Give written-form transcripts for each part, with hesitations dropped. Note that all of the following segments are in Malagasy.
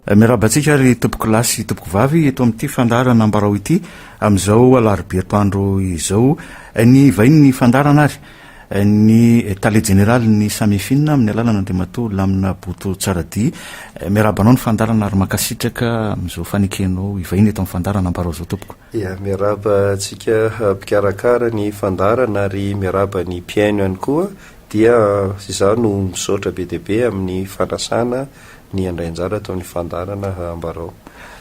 Miarabantsika ry tompoko lasy tompoko vavy eto amin'ity fandarana Ambarao ity amin'izao alarobia atoandro izao ny vahiny ny fandarana ary ny tale général ny SAMIFIN amin'ny alalana andriamatoa Lamina Boto Tsaradia miarabanao ny fandarana ary makasitraka amin'izao fanekenao ivahiny eto amin'ny fandarana Ambarao zao tompoko. Ia miarabantsika mpikarakara ny fandarana ary miaraba ny mpiaino ihany koa dia izao no misaotra be dia be amin'ny fanasana ny andrainjara atao ny fandarana Ambarao.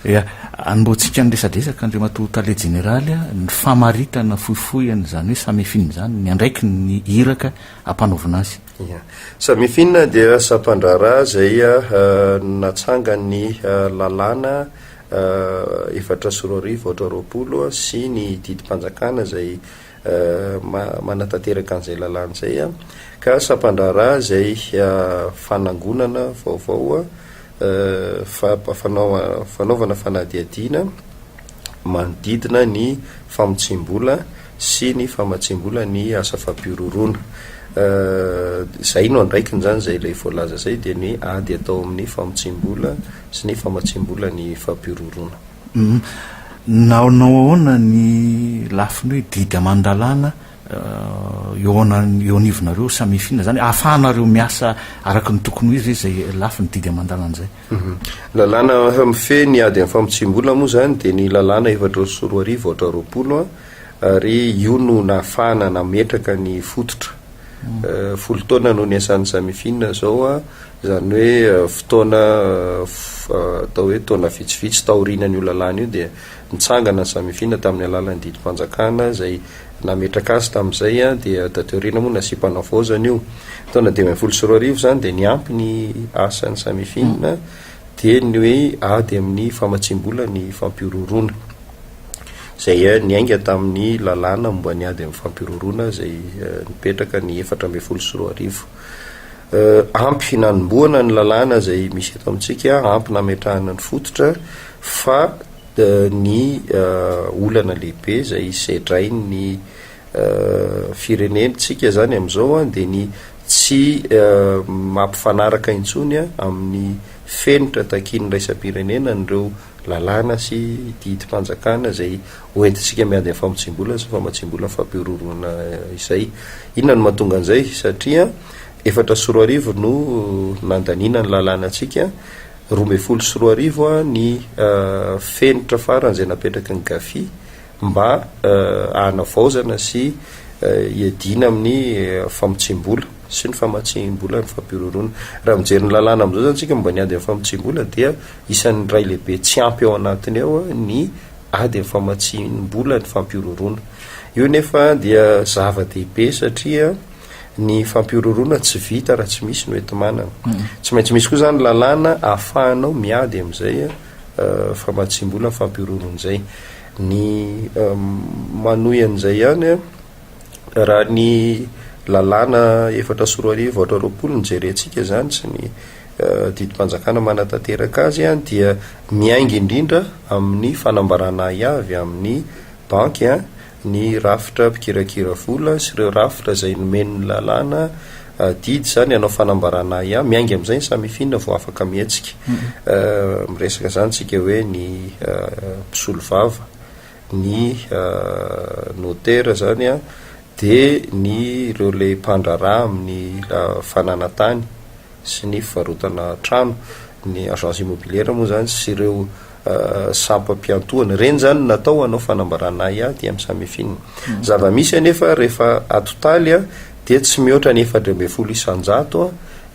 Ia, anomboantsika ny resadresaka andriamatoa tale généraly ny famaritana fohifohy an'izany hoe SAMIFIN zany ny andraiky ny iraka ampanaovina azy. Ia, SAMIFIN dia sampandara zay natsanga ny lalàna 420 sy ny didim-panjakana zay manatanteraka an'izay lalàna zay ka sampandara zay fanangonana vaovao fanaovana fanadiadiana manodidina ny famotsim-bola sy ny famatsim-bola ny asa fampiororona. Zay no andraikiny zay ilay voalaza zay dia ny ady atao amin'ny famotsim-bola sy ny famatsim-bola ny fampiororona. Naonao ahoana ny lafiny hoe didy amandalana eo anivonareo SAMIFIN zany ahafahanareo miasa araka ny tokony izy zay lafiny didy amandalana zay. Lalàna mifehy ny ady amin'ny famotsim-bola moa zany dia ny lalàna 420 ary io no nahafahana nametraka ny fototra. Folo taona no niasan'ny SAMIFIN zao zany hoe fotoana atao hoe taona vitsivitsy taorianan'io lalàna io dia nitsangana ny SAMIFIN tamin'ny alalan'ny didim-panjakana zay nametraka azy tamin'izay dia tateorina moa nasipanafaozana io taona 2012 zany dia niampy ny asan'ny SAMIFIN dia ny hoe ady amin'ny famatsim-bola ny fampiororona zay niainga tamin'ny lalàna momba ny ady amin'ny fampiororona zay nipetraka ny 420. Ampy nanomboana ny lalàna zay misy eto amintsika, ampy nametrahana ny fototra fa ny olana lehibe zay sedrainy ny firenentsika zany amin'izao dia ny tsy mampifanaraka intsony amin'ny fenitra takiany raisam-pirenena nireo lalàna sy didim-panjakana zay hoentintsika miady amin'ny famotsim-bola sy famatsim-bola fampiororona izay. Inona no mahatonga an'izay satria 420 no nandanina ny lalàna antsika, 12 ny fenitra farany zay napetraka ny gafi mba hanavaozana sy iadina amin'ny famotsim-bola sy ny famatsim-bola ny fampiororona. Raha mijery ny lalàna amin'izao zany tsika mba ny ady amin'ny famotsim-bola dia isan'ny ray lehibe tsy ampy ao anatiny ao ny ady amin'ny famatsim-bola ny fampiororona. Io nefa dia zava-dehibe satria ny fampiororona tsy vita raha tsy misy no enti-manana. Tsy maintsy misy koa zany lalàna ahafahanao miady amin'izay famatsim-bola ny fampiororona izay. Ny manohy an'izay ihany raha ny lalàna 420 nijerentsika zany sy ny didim-panjakana manatanteraka azy dia miainga indrindra amin'ny fanambarana iavy amin'ny banky ny rafitra mpikirakira vola sy ireo rafitra zay nomen'ny lalàna didy zany anao fanambarana ihany miainga amin'izay ny SAMIFIN vao afaka mihetsika. Miresaka zany tsika hoe ny mpisolo vava, ny notera zany dia ny ireo le mpandrara amin'ny fananatany sy ny fivarotana trano, ny agence immobilière moa zany sy ireo sampam-piantohana reny zany natao anao fanambarana iady amin'ny SAMIFIN. Zava-misy anefa rehefa atotaly dia tsy mihoatra ny 420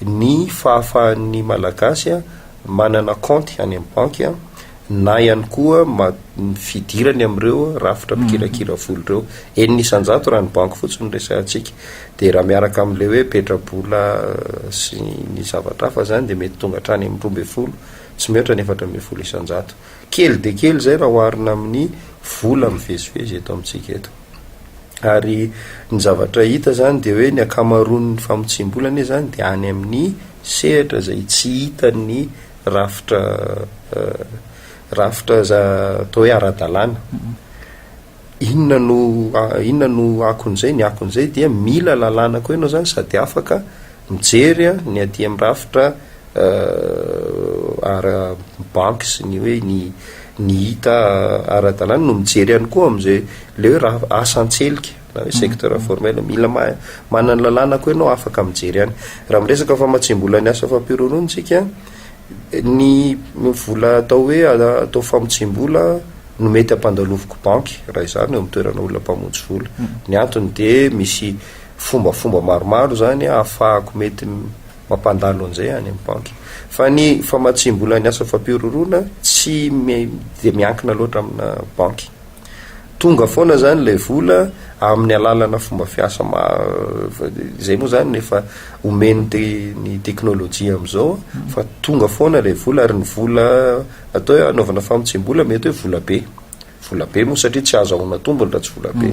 ny fahafahan'ny malagasy manana compte any amin'ny banky na ihany koa fidirany amin'ireo rafitra mpikirakira vola ireo. Enina isanjato raha ny banky fotsiny resantsika dia raha miaraka amin'le hoe petrabola sy ny zavatra hafa zany dia mety tonga hatrany amin'ny 12 tsy mihoatra ny 420 isanjato. Kely dia kely zay raha oharina amin'ny vola mivezivezy eto amintsika eto. Ary ny zavatra hita zany dia hoe ny akamaroan'ny famotsim-bola anie zany dia any amin'ny sehatra zay tsy hitan'ny rafitra atao hoe ara-dalàna. Inona no akon'izay? Ny akon'izay dia mila lalàna koa ianao zany sady afaka mijery ny aty amin'ny rafitra ara-banky sy ny hoe ny hita ara-dalàna no mijery ihany koa am'izay le hoe raha asan-tselika na hoe secteur formel mila manana lalàna koa ianao afaka mijery ihany raha miresaka famatsim-bola ny asa fampirorontsika ny vola atao hoe atao famotsim-bola no mety ampandaloviko banky raha izany eo amitoerana olona mpamonjy vola ny antony de misy fombafomba maromaro zany ahafahako mety mampandalo an'izay any amin'ny banky fa ny famatsim-bola ny asa fampirorona tsy de miankina loatra amina banky tonga foana zany le vola amin'ny alalana fomba fiasa zay moa zany nefa omeny ny teknôlôjia am'izao fa tonga foana le vola ary ny vola atao hoe anaovana famotsim-bola mety hoe vola be moa satria tsy azo ahona tombony raha tsy vola be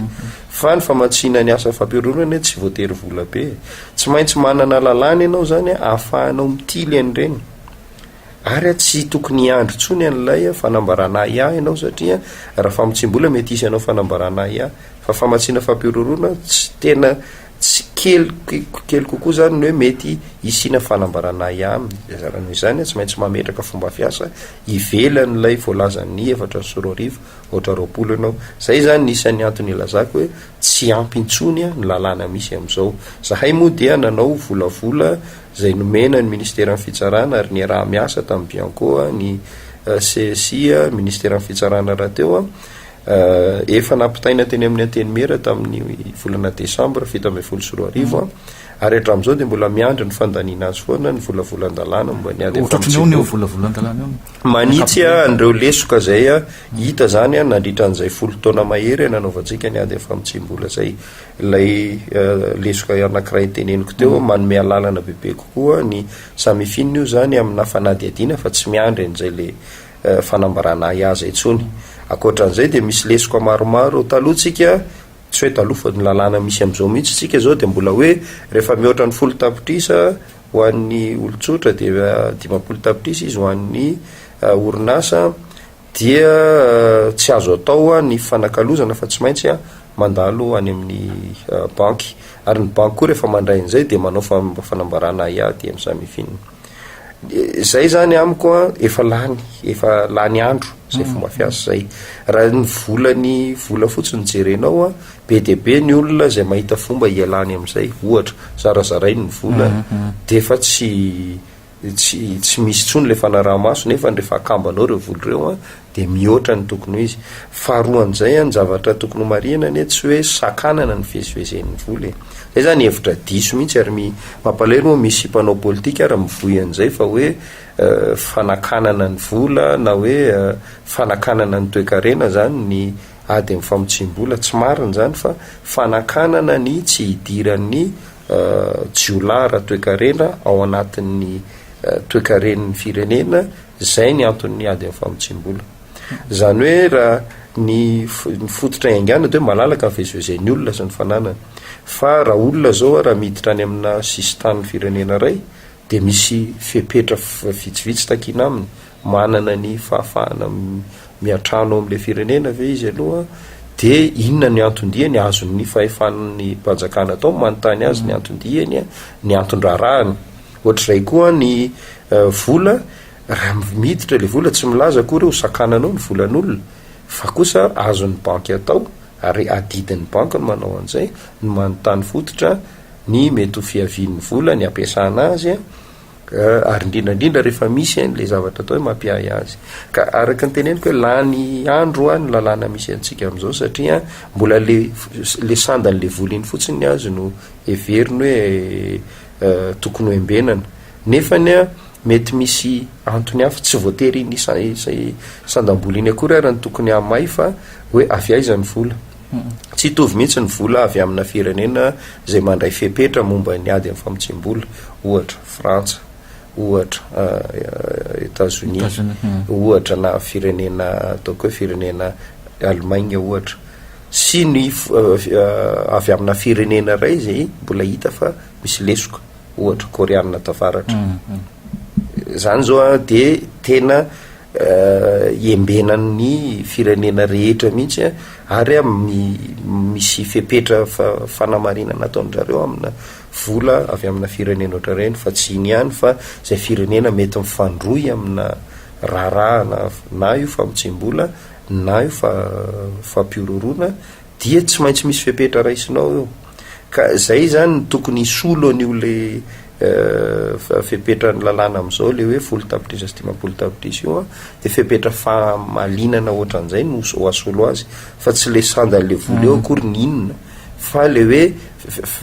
fa ny famatsina ny asa fampiroronana tsy voatery vola be tsy maintsy manana lalàna ianao zany ahafahanao mitily an'ireny ary tsy tokony andro tsony an'ilay fanambarana ianao satria raha famotsim-bola mety isy ianao fanambarana fa famatsina fampirorona tsy tena tsy kely kokoa zany ny hoe mety isina fanambarana aminy izany tsy maintsy mametraka fomba fiasa ivelan'ilay voalazan'ny 4 ohatra 20 ianao zay zany nisan'ny antony ilazako hoe tsy ampintsony ny lalàna misy am'izao zahay moa dia nanao volavola zay nomena ny ministera ny fitsarana ary ny raha miasa tamin'ny biancoa ny CSI ministera ny fitsarana raha teo efa nampitaina teny amin'ny antenimera tamin'ny volana desambra 7 ary hatramin'izao dia mbola miandry ny fandaniana azy foana ny volavolan-dalàna mba ny ady manitsy an'ireo lesoka zay hita zany nandritra an'izay 10 taona mahery nanaovantsika ny ady famotsim-bola zay ilay lesoka anankiray teneniko teo manome alalana bebe kokoa ny SAMIFIN io zany amina fanadiadiana fa tsy miandry an'izay le fanambarana azy itsony akoatran'izay dia misy lesoka maromaro talohatsika tsy hoe taloha fa ny lalàna misy am'izao mihitsy tsika zao dia mbola hoe rehefa mihoatra ny 10 tapitrisa ho an'ny olotsotra dia 50 tapitrisa izy ho an'ny orinasa dia tsy azo atao ny fanakalozana fa tsy maintsy mandalo any amin'ny banky ary ny banky koa rehefa mandray an'izay dia manao fanambarana ady amin'ny SAMIFIN zay zany amiko efa lany andro zay fomba fiasa zay raha ny vola fotsiny jerenao be dia be ny olona zay mahita fomba ialany am'izay ohatra zarazarainy ny vola de fa tsy misy tsony le fanaraha-maso nefa rehefa akambanao reo vola reo de mihoatra ny tokony izy faharoan'izay ny zavatra tokony marina ny tsy hoe sakanana ny fivezivezen'ny vola zay zany hevitra diso mihitsy ary mampalahelo moa misy mpanao politika ary mivoy an'izay fa hoe fanakanana ny vola na hoe fanakanana ny toe-karena zany ny ady amin'ny famotsim-bola tsy marina zany fa fanakanana ny tsy hidiran'ny jiolara toe-karena ao anatin'ny toe-karen'ny firenena zay ny antony ady amin'ny famotsim-bola zany hoe raha ny fototra iangana de hoe malalaka mivezivezen'ny olona sy ny fananana fa raha olona zao raha miditra any amina sistan'ny firenena ray de misy fepetra vitsivitsy takina aminy manana ny fahafahana miatrano am'le firenena ve izy aloha de inona ny antondiany azon'ny fahefan'ny mpanjakana atao manontany azy ny antondiany ny antondrarahany ohatr'izay koa ny vola raha miditra le vola tsy milaza koa reo sakananao ny volan'olona fa kosa azon'ny banky atao ary adidin'ny banky no manao an'izay ny manontany fototra ny mety ho fiavian'ny vola ny ampiasana azy ary indrindrandrindra rehefa misy le zavatra atao hoe mampiahy azy ka araka ny teneniko hoe lany andro ny lalàna misy antsika am'izao satria mbola le sandan'le vola iny fotsiny azy no everiny hoe tokony ho embenana nefany mety misy antony hafa tsy voatery ny sandam-bola iny akory ary ny tokony hamay fa hoe avy aiza ny vola tsy hitovy mihitsy ny vola avy amina firenena zay mandray fepetra momba ny ady amin'ny famotsim-bola ohatra Frantsa ohatra Etats-Unis ohatra na firenena ataoko hoe firenena Allemagne ohatra sy ny avy amina firenena ray zay mbola hita fa misy lesoka ohatra koreanina tafaratra zany zao de tena iembenan'ny firenena rehetra mihitsy ary misy fepetra fanamarina nataon'zareo amina vola avy amina firenena oatra reny fa tsy iny ihany fa zay firenena mety mifandroy amina raharaha na io famitsim-bola na io fampiororona dia tsy maintsy misy fepetra raisinao eo ka zay zany tokony isolo an'io le fepetra ny lalàna am'izao le hoe 10 tapitrisa sy 50 tapitrisa io de fepetra famalinana ohatran'izay no asolo azy fa tsy le sandale vola eo akory ny inona fa le hoe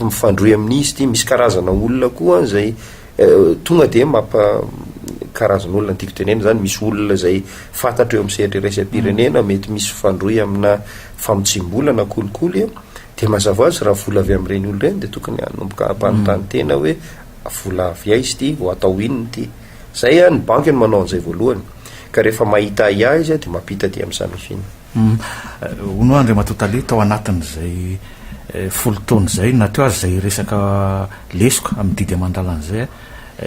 mifandroy amin'izy ty misy karazana olona koa zay tonga de karazana olona tiako tenena zany misy olona zay fantatra eo am'sehatra iraisam-pirenena mety misy fandroy amina famitsim-bola na kolikoly de mazava azy raha vola avy am'ireny olo reny de tokony hanomboka hampanontany tena hoe vola avy aizy ty vo atao inony ty zay ny banky no manao an'izay voalohany ka rehefa mahita ia izy de mampita ty amin'ny SAMIFIN ono andre matotali tao anatin'izay 10 taona zay na teo azy zay resaka lesoko amin'ny didy amandalan'izay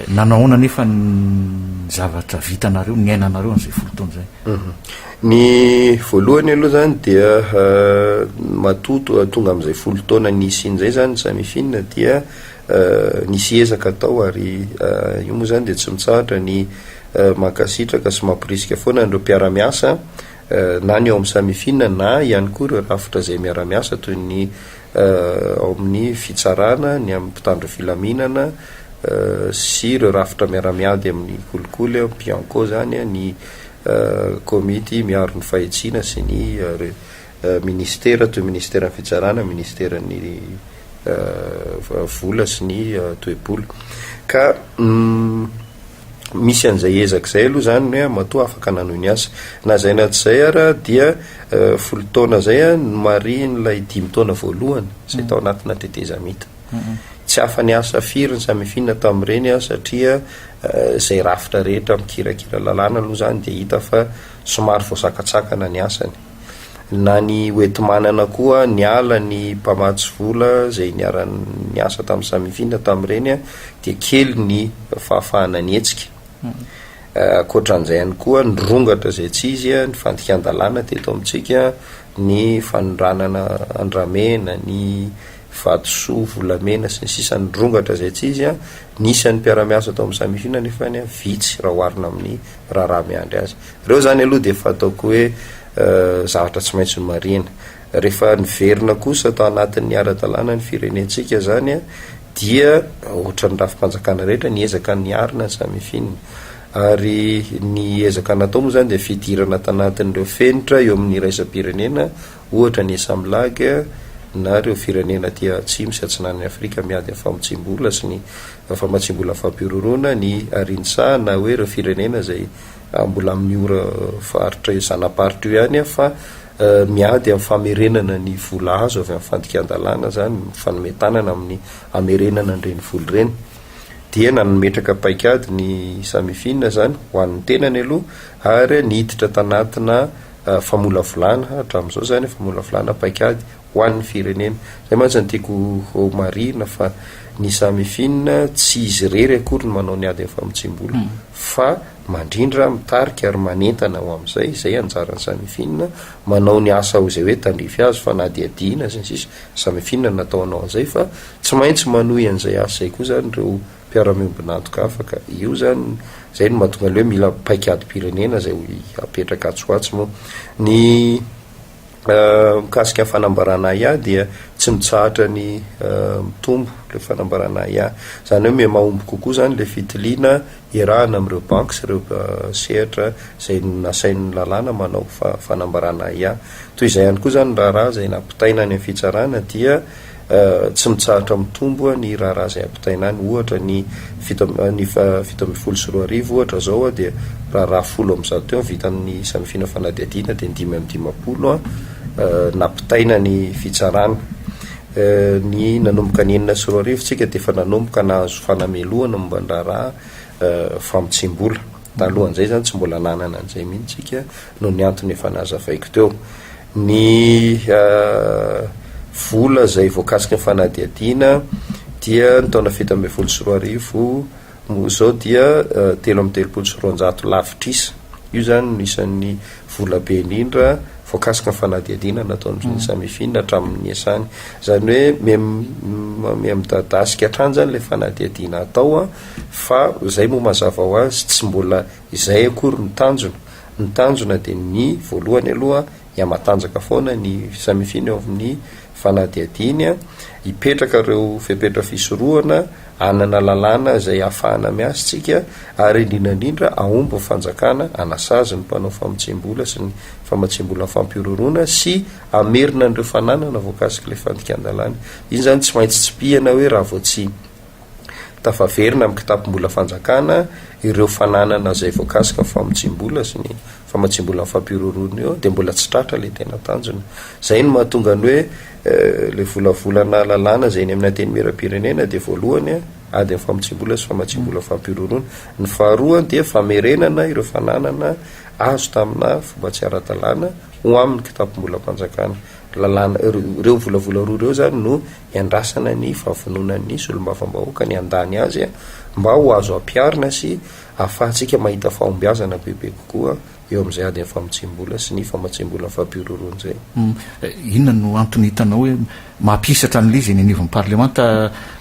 nanaona nefa ny zavatra vitanareo ny ainanareo an'izay 10 taona zay ny voalohany aloha zany dia matoto tonga amin'izay 10 taona nisy in'izay zany SAMIFIN dia nisy ezaka tao ary io moa zany de tsy mitsahatra ny makasitraka sy mampirisika foana andreo mpiara-miasa na ny ao amin'ny SAMIFIN na ihany koa ireo rafitra zay miara-miasa toy ny ao amin'ny fitsarana ny amin'ny mpitandro filaminana sy ireo rafitra miara-miady amin'ny kolikoly pianco zany ny komity miaro ny fahitsina sy ny ministera toy ministera ny fitsarana ministera ny vola sy ny toe-bola ka misy an'izay ezaka zay aloha zany hoe matoa afaka nanohy ny asa na zay na tsy zay ara dia 10 taona zay nomarin'ilay 10 taona voalohany zay tao anatina tetezamita tsy hafa ny asa firy ny SAMIFIN tamin'ireny satria zay rafitra rehetra mikirakira lalàna aloha zany de hita fa somary voasakatsakana ny asany na ny oetimanana koa ny ala ny mpamatsy vola zay niarany asa tamin'ny SAMIFIN tamin'ireny de kely ny fahafahana ny hetsika akoatran'izay ihany koa ny rongatra zay tsy izy ny fandikan-dalàna teto amintsika ny fanondranana andramena ny vatosoa volamena sy ny sisany rongatra zay tsy izy nisy an'ny mpiara-miasa tao amin'ny SAMIFIN nefa ny vitsy raha oharina amin'ny raharaha miandry azy ireo zany aloha de efa ataoko hoe zavatra tsy maintsy ny marina rehefa niverina kosa tao anatin'ny ara-dalàna ny firenentsika zany dia ohatra ny rafim-panjakana rehetra ny ezaka ny arina ny SAMIFIN ary ny ezaka natao moa zany de fidirana tanatin'ireo fenitra eo amin'ny raisam-pirenena ohatra ny SAMLAG na ireo firenena tia atsimo sy atsinan'ny Afrika miady amin'ny famitsim-bola sy ny famatsim-bola fampiororona ny arinsa na hoe ireo firenena zay mbola amin'ny ora faritra zanaparitra io ihany fa miady amin'ny famerenana ny vola azo avy amin'ny fandikan-dalàna zany fanometanana amin'ny amerenana an'ireny vola ireny dia nanometraka paikady ny SAMIFIN zany ho an'ny tenany aloha ary niditra tanatina famolavolana hatramin'izao zany famolavolana paikady ho an'ny firenena zay mantsy ny tiako marina fa ny SAMIFIN tsy izy rery akory ny manao ny ady amin'ny famitsim-bola fa mandrindra mitarika ary manentana ho amin'izay zay anjaran'ny SAMIFIN manao ny asa ho zay hoe tandrify azy fa na dia diana sy ny sisa SAMIFIN nataonao an'izay fa tsy maintsy manohy an'izay asa zay koa zany reo mpiara-miombinantoka afaka io zany zay no mahatonga le hoe mila paikady pirenena zay apetraka atsoatsy moa ny mikasika ny fanambarana ia dia tsy mitsahatra ny mitombo le fanambarana ia zany hoe mahomby kokoa zany le fitiliana irahana amin'ireo banky sy ireo sehatra zay nasain'ny lalàna manao fanambarana ia toy izay ihany koa zany raharaha zay nampitaina ny fitsarana dia tsy mitsahatra mitombo ny raharaha zay ampitaina any ohatra ny 740 ohatra zao dia raharaha 10 teo vitan'ny SAMIFIN fanadihadiana de 550 nampitaina ny fitsarana ny nanomboka ny 410 tsika de efa nanomboka nahazo fanameloana momba ny raharaha famitsim-bola talohan'izay zany tsy mbola nanana an'izay mihitsy tsika no ny antony efa nazavaiko teo ny vola zay voakasika ny fanadihadiana dia ny taona 740 zao dia 3 lavitra isa io zany isan'ny vola be indrindra voakasika ny fanadihadiana nataony SAMIFIN hatramin'ny asany zany hoe miamidadasika hatrany zany le fanadihadiana atao fa zay moa mazava ho azy tsy mbola izay akory ny tanjona de ny voalohany aloha iamatanjaka foana ny SAMIFIN eo amin'ny fanadihadiana ipetraka reo fepetra fisorohana anana lalàna zay ahafahana miasitsika ary indrindrandrindra aomby fanjakana anasazy ny mpanao famitsembola sy ny famatsembola fampirorona sy amerina an'ireo fananana voakasika le fandikan-dalàna iny zany tsy maintsy tsipihana hoe raha vao tsy tafaverina amin'ny kitapom-bola fanjakana ireo fananana zay voakasika ny famitsembola sy ny famatsembola ny fampirorona eo de mbola tsy tratra le tena tanjona zay no mahatonga ny hoe le volavolana lalàna zay ny amin'ny teny mera-pirenena de voalohany ady ny famitsembola sy famatsembola fampirorona ny faharoa dia famerenana ireo fananana azo tamina fomba tsy ara-dalàna ho amin'ny kitapom-bola fanjakana lalàna ireo volavola roa reo zany no iandrasana ny fahavononan'ny solombavam-bahoaka ny andany azy mba ho azo ampiarina sy ahafahantsika mahita fahombiazana bebe kokoa eo amin'izay ady ny famitsembola sy ny famatsembola fampirorona zay. Inona no antony hitanao hoe mampisatra an'ilay izy eny anivon'ny parlemanta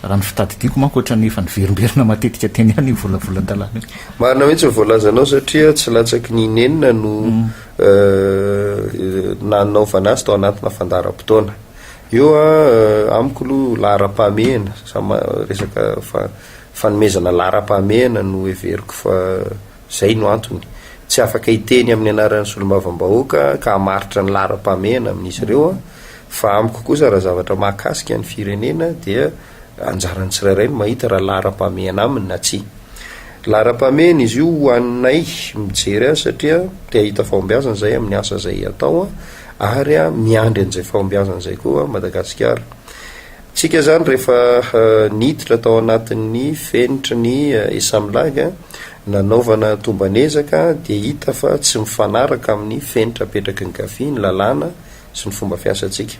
raha ny fitadidiako manko ohatra ny efa niverimberina matetika teny ihany volavolan-dalàna. Marina mihitsy voalazanao satria tsy latsaky ny inenina no nanaovana azy tao anatina fandaram-potoana io amiko aloha lahara-pahamehana resaka fanomezana lahara-pahamehana no everiko fa zay no antony tsy afaka hiteny amin'ny anaran'ny solombavam-bahoaka ka hamaritra ny lahara-pahamehana amin'izy ireo fa amiko kosa raha zavatra mahakasika ny firenena dia anjarany tsirairay no mahita raha lahara-pahamehana aminy na tsy lahara-pahamehana izy io hoaninay mijery azy satria te hahita fahombiazana zay amin'ny asa zay atao ary miandry an'izay fahombiazana zay koa Madagasikara. Tsika zany rehefa niditra tao anatin'ny fenitra ny esamlaga nanaovana tombanezaka dia hita fa tsy mifanaraka amin'ny fenitra apetraky ny gafy ny lalàna sy ny fomba fiasantsika.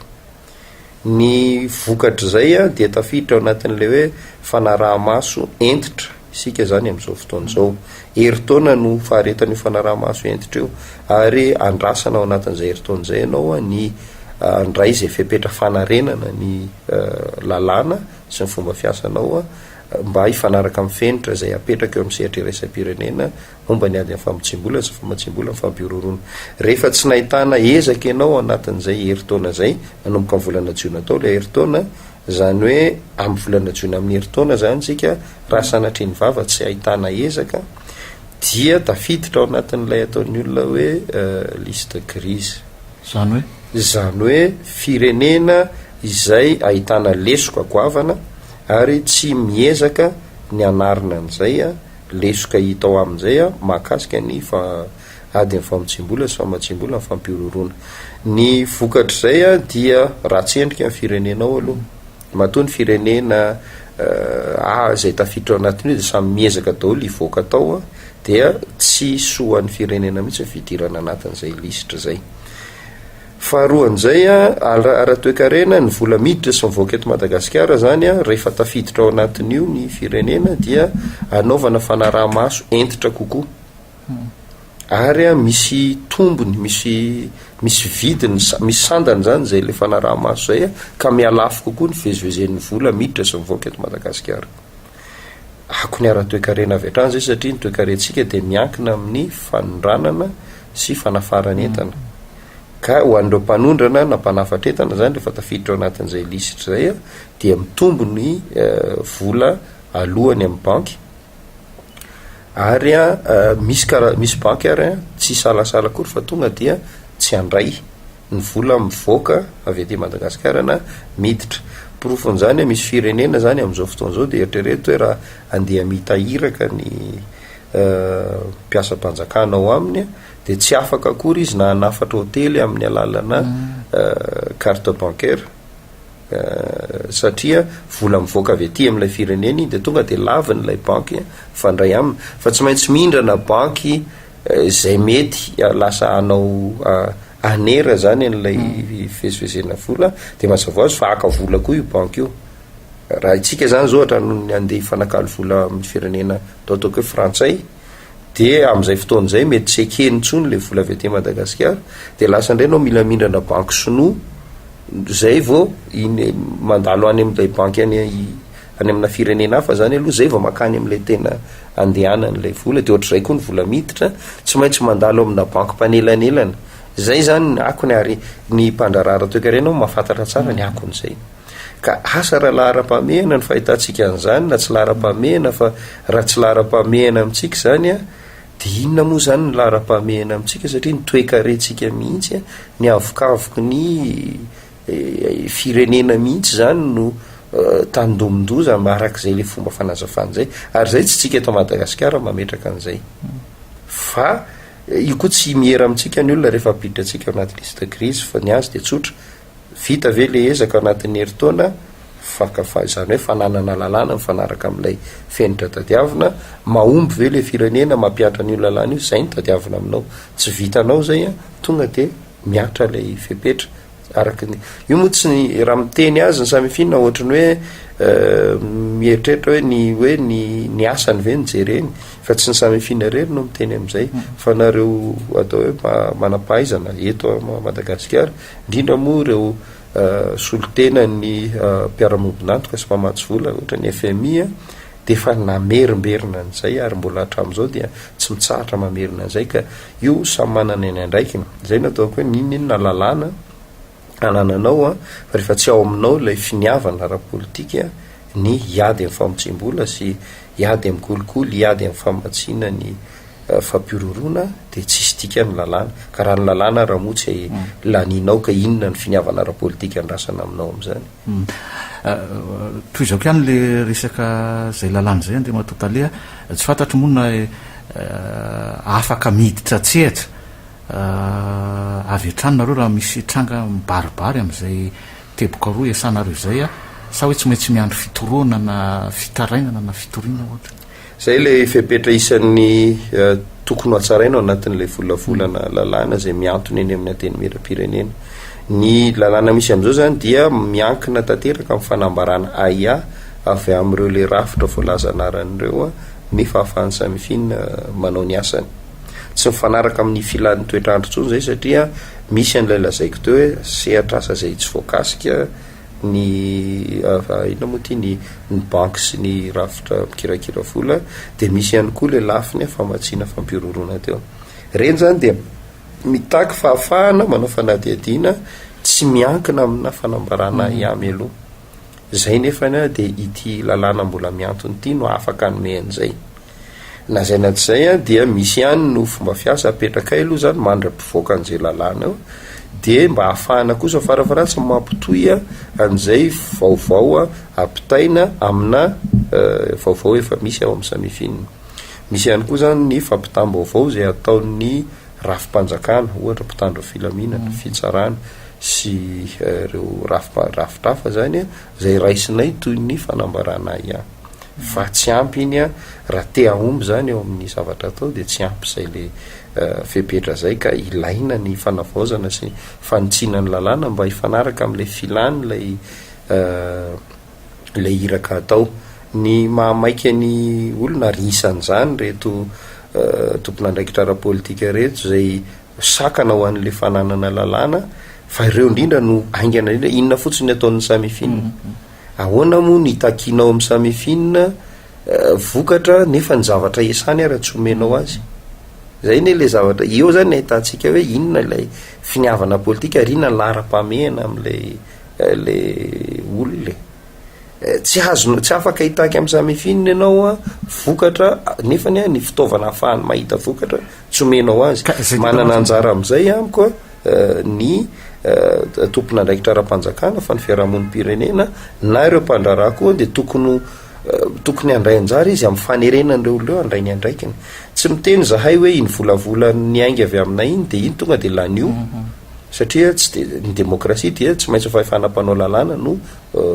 Ny vokatra zay dia tafiditra ao anatin'le hoe fanaraha-maso entitra isika zany amin'izao fotoana izao heritaona no faharetan'io fanaraha-maso entitra io ary andrasana ao anatin'izay heritaona zay ianao ny andray zay fepetra fanarenana ny lalàna sy ny fomba fiasanao mba hifanaraka amin'ny fenitra zay apetraka eo amin'ny sehatra iraisam-pirenena momba ny ady amin'ny famitsembola sy famatsembola ny fampirorona. Rehefa tsy nahitana ezaka ianao anatin'izay heritaona zay manomboka amin'ny volana jiona tao le heritaona zany hoe amin'ny volana jiona amin'ny heritaona zany tsika raha sanatriny vava tsy ahitana ezaka dia tafiditra ao anatin'ilay ataon'ny olona hoe liste grise zany hoe firenena izay ahitana lesoka goavana ary tsy miezaka ny anarina an'izay lesoka hita ao amin'izay mahakasika ny ady ny famitsembola sy famatsembola ny fampirorona. Ny vokatra zay dia ratsy endrika amin'ny firenenao aloha matoa ny firenena zay tafiditra ao anatiny io dia samy miezaka daholo hivoaka tao dia tsy soan'ny firenena mihitsy ny fidirana anatin'izay lisitra zay. Faharoan'izay ara-toekarena ny vola miditra sy mivoaka eto Madagasikara zany rehefa tafiditra ao anatin'io ny firenena dia anaovana fanaraha-maso entitra kokoa ary misy tombony misy vidiny misy sandany zany zay le fanaraha-maso zay ka mialafo kokoa ny fivezivezen'ny vola miditra sy mivoaka eto Madagasikara. Ako ny ara-toekarena avy hatrany zay satria ny toekarentsika dia miankina amin'ny fanondranana sy fanafarana entana ka ho an'ireo mpanondrana na mpanafatra entana zany rehefa tafiditra ao anatin'izay lisitra zay dia mitombo ny vola alohany amin'ny banky ary misy banky ary tsy salasala kory fa tonga dia tsy andray ny vola mivoaka avy aty Madagasikara na miditra. Porofon'izany misy firenena zany amin'izao fotoan'izao dia eritrereto hoe raha andeha mitahiraka ny mpiasa-panjakana ao aminy dia tsy afaka akory izy na hanafatra hotely amin'ny alalana carte bancaire satria vola mivoaka avy aty amin'ilay firenena iny dia tonga dia lava n'ilay banky fandray aminy fa tsy maintsy mihindrana banky zay mety lasa hanao anera zany n'ilay fivezivezena vola dia mazava ho azy fa aka vola koa io banky io. Raha itsika zany zao ohatra no andeha hifanakalo vola amin'ny firenena ataoko hoe frantsay de am'izay fotoan'izay mety tsy ekeny ntsony le vola avy aty Madagasikara de lasa indray nao mila mindrana banky sinoa zay vao mandalo any am'ilay banky any amina firenena hafa zany aloha zay vao makany am'lay tena andehanan'lay vola de ohatr'izay koa ny vola miditra tsy maintsy mandalo amina banky mpanelanelana zay zany akony ary ny mpandrarara toekarena mahafantatra tsara ny akon'izay ka asa raha lahara-pamehana ny fahitantsika an'izany na tsy lahara-pamehana fa raha tsy lahara-pamehana amintsika zany a de inona moa zany ny lahara-pamehana amintsika satria nytoekarentsika mihitsy ny avokavoky ny firenena mihitsy zany no tandomondoza marak'izay le fomba fanazafan'izay ary zay tsy tsika eto Madagasikara mametraka an'izay fa io koa tsy mihera amintsika ny olona rehefa apiditra atsika ao anaty liste crise fa ny azy de tsotra vita ve le ezaka anatin'ny herintaona zany hoe fananana lalàna mifanaraka amin'ilay fenitra tadiavina mahomby ve le firenena mampiatra ny lalàna io zay ny tadiavina aminao tsy vitanao zay a tonga de miatra lay fepetra araky io moa tsy raha miteny azy ny SAMIFIN ohatrany hoe mieritreritra hoe ny asany ve ny jereny fa tsy ny SAMIFIN rery no miteny am'izay fa nareo atao hoe manampahaizana eto Madagasikara indrindra moa ireo solotena ny mpiara-mobonantoka sy mpamatsy vola ohatra ny FMI de fa namerimberina an'izay ary mbola hatramin'izao dia tsy mitsahatra mamerina an'izay ka io samy manana ny andraikiny zay nataoko hoe ninona lalàna anananao fa rehefa tsy ao aminao ilay finiavana ara-politika ny hiady amin'ny famotsim-bola sy hiady amin'ny kolikoly hiady amin'ny famatsiana ny fampirorona de tsisy dika ny lalàna ka raha ny lalàna raha motsy laninao ka inona ny finiavana ara-politika andrasana aminao am'izany toy izao kany le resaka zay lalàna zay de matotalia tsy fantatro monina afaka miditra tsehatra avy hatrany nareo raha misy tranga mibaribary am'izay teboka roa esanareo zay sa hoe tsy maintsy miandro fitoroana na fitarainana na fitoriana ohatra zay le fepetra isan'ny tokony hatsaraina anatin'lay volavolana lalàna zay miantony eny amin'ny anteny miram-pirenena ny lalàna misy am'izao zany dia miankina tanteraka amin'ny fanambarana AIA avy am'ireo le rafitra voalaza anaran'ireo nefa ahafahan'ny SAMIFIN manao ny asany tsy mifanaraka amin'ny filan'ny toetrandro tsony zay satria misy an'ilay lazaiko teo hoe sehatra asa zay tsy voakasika ny ina moa ty ny banky sy ny rafitra mikirakira vola de misy ihany koa le lafiny famatsiana fampirorona teo reny zany de mitaky fahafahana manao fanadihadiana tsy miankina amina fanambarana iamy aloha zay nefany de ity lalàna mbola miantony ity no afaka anome an'izay na zay na tsy zay dia misy ihany no fomba fiasa apetraka aloha zany mandra-pivoaka an'izay lalàna eo de mba ahafahana kosa farafaratsy mampitoy an'izay vaovao apitaina amina vaovao efa misy ao amin'ny SAMIFIN misy ihany koa zany ny fampitam-baovao zay ataon'ny rafim-panjakana ohatra mpitandro Lamina fitsarana sy ireo rafitrafa zany zay raisinay toy ny fanambarana fa tsy ampy iny raha te ahomby zany eo amin'ny zavatra atao de tsy ampy zay le fepetra zay ka ilaina ny fanavaozana sy fanitsinany lalàna mba hifanaraka amin'ilay filany lay iraka atao ny mahamaika ny olona risan'izany reto tompon'andraikitra ara-politika reto zay sakana ho an'le fananana lalàna fa ireo indrindra no aingana indrindra inona fotsiny ataon'ny SAMIFIN ahoana moa ny takinao amin'ny SAMIFIN vokatra nefa ny zavatra esany ara tsy omenao azy zay ne le zavatra eo zany ahitantsika hoe inona ilay finiavana politika ary inona ny lahara-pamehana am'lay le olona tsy afaka hitaky amin'ny SAMIFIN ianao vokatra nefany ny fitaovana ahafahany mahita vokatra tsy omenao azy manana anjara am'izay amiko ny tompon'andraikitra ara-panjakana fa ny fiarahamonim-pirenena na ireo mpandrarah koa de tokony andray anjara izy amin'ny fanerenan'ireo olon'ireo andray ny andraikiny tsy miteny zahay hoe iny volavolan'ny aingy avy aminay iny de iny tonga de lanio satria tsy de ny demokrasia dia tsy maintsy fahefanam-panao lalàna no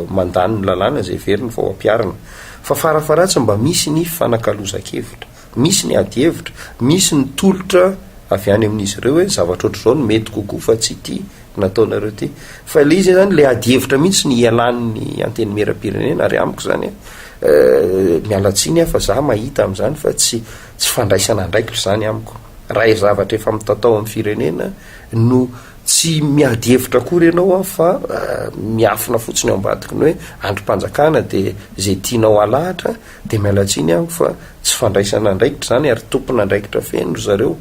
mandany ny lalàna zay veriny vao ampiarana fa farafaratsy mba misy ny fanakalozan-kevitra misy ny adi-hevitra misy ny tolotra avy any amin'izy ireo hoe zavatra ohatr'izao no mety kokoa fa tsy ity nataonareo ty fa le izy zany le adi-hevitra mihitsy ny ialan'ny anteny miram-pirenena ary amiko zany mialatsiny fa za mahita am'izany fa tsy fandraisana andraikitra zany amiko raha zavatra efa mitatao amin'ny firenena no tsy miady hevitra kory ianao fa miafina fotsiny ao ambadika ny hoe androm-panjakana de zay tianao alahatra de mialatsiny amiko fa tsy fandraisana andraikitra zany ary tompona andraikitra feno zareo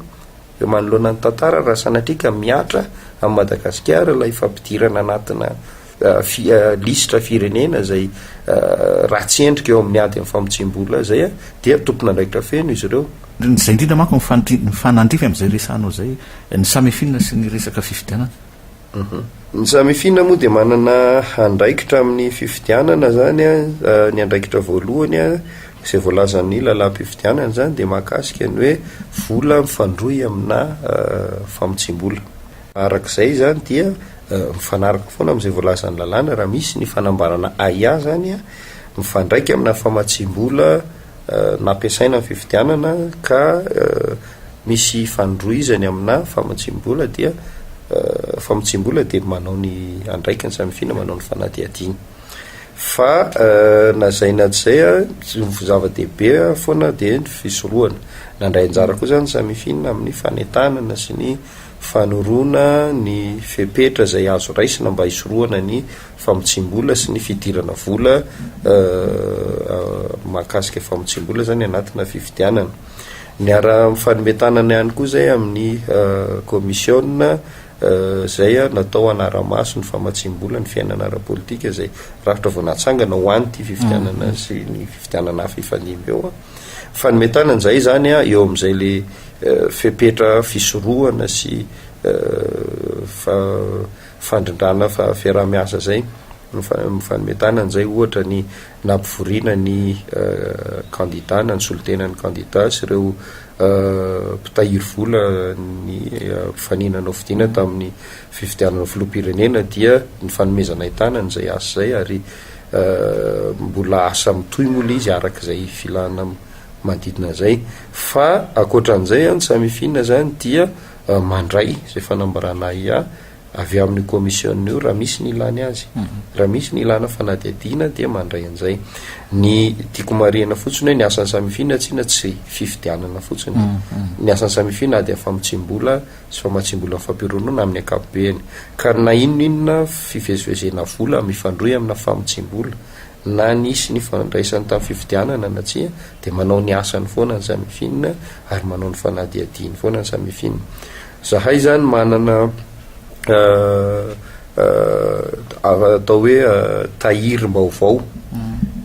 eo manoloana ny tantara raha sanatrika miatra amin'ny Madagasikara ilay fampidirana anatina lisitra firenena zay raha tsy endrika eo amin'ny ady amin'ny famotsim-bola zay dia tompona andraikitra feno izy ireo. Zay indrindra manko mifanandrify am'izay resanao zay ny SAMIFIN sy ny resaka fifidianana. Ny SAMIFIN moa de manana andraikitra amin'ny fifidianana zany ny andraikitra voalohany izay voalazan'ny lalam-pifidianana zany de mahakasika ny hoe vola mifandroy amina famotsim-bola. Arak'izay zany dia mifanaraka foana am'izay voalazan'ny lalàna raha misy ny fanambarana AIA zany mifandraika amina famotsim-bola nampiasaina amin'ny fifidianana ka misy fandroizany amina famotsim-bola dia famotsim-bola de manao ny andraikany SAMIFIN manao ny fanadihadiana fa nazaina zay zava-dehibe foana de ny fisorohana nandray anjara koa zany SAMIFIN amin'ny fanentanana sy ny fanorona ny fepetra zay azo raisina mba hisorohana ny famotsim-bola sy ny fidirana vola mahakasika famotsim-bola zany anatina fifidianana. Ny ara-mifanometanana ihany koa zay amin'ny komisiona zay natao anara-maso ny famotsim-bola ny fiainana ara-politika zay rafitra vao natsangana ho any ty fifidianana sy ny fifidianana hafa ifandimby eo fanometanana zay zany eo am'izay le fepetra fisorohana sy fandrindrana fiaraha-miasa zay mifanometanana zay ohatra ny nampivoriana ny kandidana ny solotenan'ny kandida sy ireo mpitahiry vola ny faninana fidiana tamin'ny fifidianana filoham-pirenena dia ny fanomezana hitanana zay asa zay ary mbola asa mitohy mola izy arak'izay filana manodidina zay fa akoatran'izay ny SAMIFIN zany dia mandray zay fanambarana AIA avy amin'ny komisiona io raha misy ny ilany azy raha misy ny ilana fanadihadiana dia mandray an'izay ny tiako marihana fotsiny hoe ny asan'ny SAMIFIN tsina tsy fifidianana fotsiny ny asan'ny SAMIFIN ady amin'ny famotsim-bola sy famotsim-bola amin'ny fampironana amin'ny ankapobeny ka na inona fivezivezena vola mifandroy amina famotsim-bola na nisy ny fandraisany tamin'ny fifidianana na tsia de manao ny asany foana ny SAMIFIN ary manao ny fanadihadiany foana ny SAMIFIN. Zahay zany manana atao hoe tahirim-baovao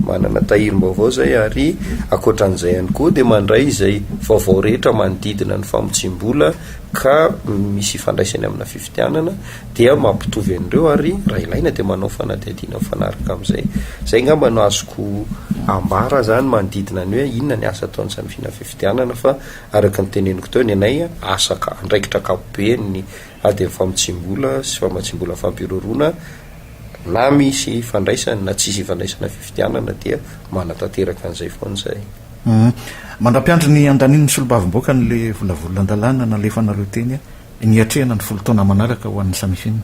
manana tahirim-baovao zay ary akoatran'izay ihany koa de mandray izay vaovao rehetra manodidina ny famotsim-bola ka misy fandraisany amina fifidianana dia mampitovy an'ireo ary raha ilaina de manao fanadihadiana mifanaraka am'izay zay ngamba no azoko ambara zany manodidina ny hoe inona ny asa ataon'ny SAMIFIN fifidianana fa araka ny teneniko teo ny anay asa andraikitra ankapobeny ny ady amin'ny famotsim-bola sy famotsim-bola fampirorona na misy fandraisany na tsisy fandraisana fifidianana dia manatanteraka an'izay foana zay. Mandra-piandry ny andaniny solobavim-boaka n'le volavola an-dalàna nalefanareo teny niatrehana ny folo taona manaraka ho an'ny SAMIFIN.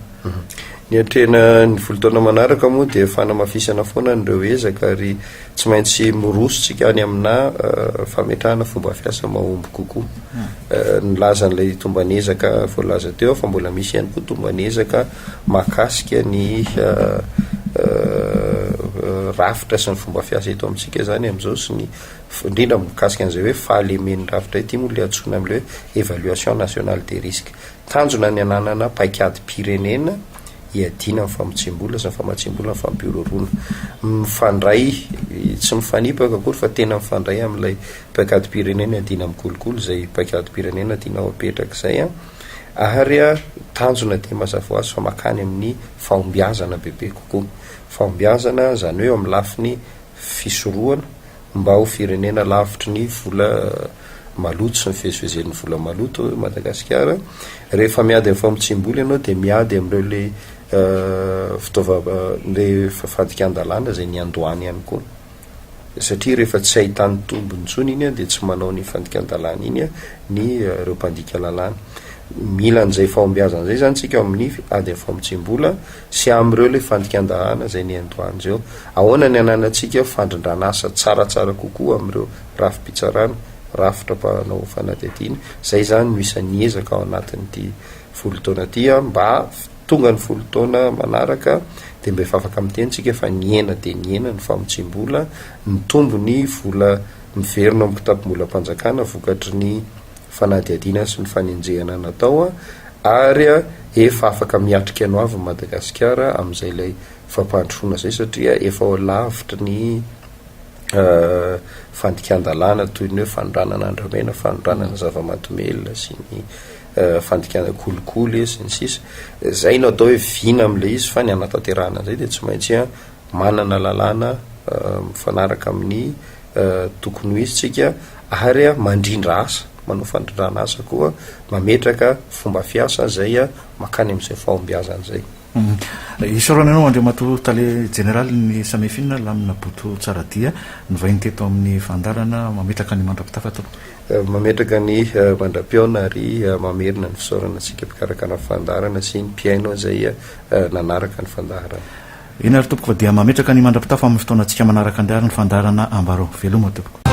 Niatrehana ny folo taona manaraka moa dia fanamafisana foana nireo ezaka ary tsy maintsy mirosotsika any amina fametrahana fomba fiasa mahomby kokoa. Nilazan'ilay tombanezaka voalaza teo fa mbola misy ihany koa tombanezaka mahakasika ny rafitra sy ny fomba fiasa eto amintsika zany am'izao sy ny indrindra mikasika an'izay hoe fahalemen'ny rafitra ity moa le antsoina am'le hoe évaluation nationale des risques tanjona ny ananana paikady pirenena iadina amin'ny famotsim-bola sy ny famotsim-bola ny fampirorona mifandray tsy mifanipaka akory fa tena mifandray amin'ilay paikady pirenena iadina amin'ny kolokolo zay paikady pirenena tiana ao apetraka zay ary tanjona de mazava azy fa makany amin'ny fahombiazana bebe kokoa fahombiazana zany hoe amin'ny lafiny fisorohana mba ho firenena lavitry ny vola maloto sy ny fivezivezen'ny vola maloto Madagasikara rehefa miady amin'ny famotsim-bola ianao de miady amin'ireo le le fafadika an-dalàna zay ny andohany ihany koa satria rehefa tsy ahitany tombony tsony iny de tsy manao ny fandika an-dalàna iny ny ireo mpandika lalàna mila n'izay fahombiazana zay zany tsika amin'ny ady famitsim-bola sy am'ireo le fandikan-dahana zay ny andoany zao ahoana ny ananantsika fandrindranasa tsaratsara kokoa am'ireo rafi-pitsarana rafitra-panao fanadihadiana zay zany no isan'ny ezaka ao anatin'ity folo taona ty mba tonga ny folo taona manaraka de mba efa afaka mitentsika fa niena de niena ny famitsim-bola ny tombony vola miverina amin'ny kitapo-molam-panjakana vokatry ny fanadihadiana sy ny fanenjehana natao ary efa afaka miatrika ano avy Madagasikara amin'izay lay fampandrosoana zay satria efa ao lavitra ny fandikan-dalàna toy ny hoe fanondranana andramena fanondranana zava-matomelona sy ny fandikana kolikoly sy ny sisa zay no atao hoe vina am'le izy fa ny anatanterahana zay de tsy maintsy manana lalàna mifanaraka amin'ny tokony ho izy tsika ary mandrindra asa manao fandrindrana asa koa mametraka fomba fiasa zay makany amin'izay fahombiazana zay isorana anao Andriamato tale général ny SAMIFIN Lamina Boto Tsaradia novainy teto amin'ny fandarana mametraka ny mandrapitafa to mametraka ny mandra-piaona ary mamerina ny fisaorana tsika mpikarakana fandarana sy ny mpiaino zay nanaraka ny fandarana ina ary tompoko fa dia mametraka ny mandrapitafa amin'ny fotoana antsika manaraka andiary ny fandarana Ambarao veloma tompoko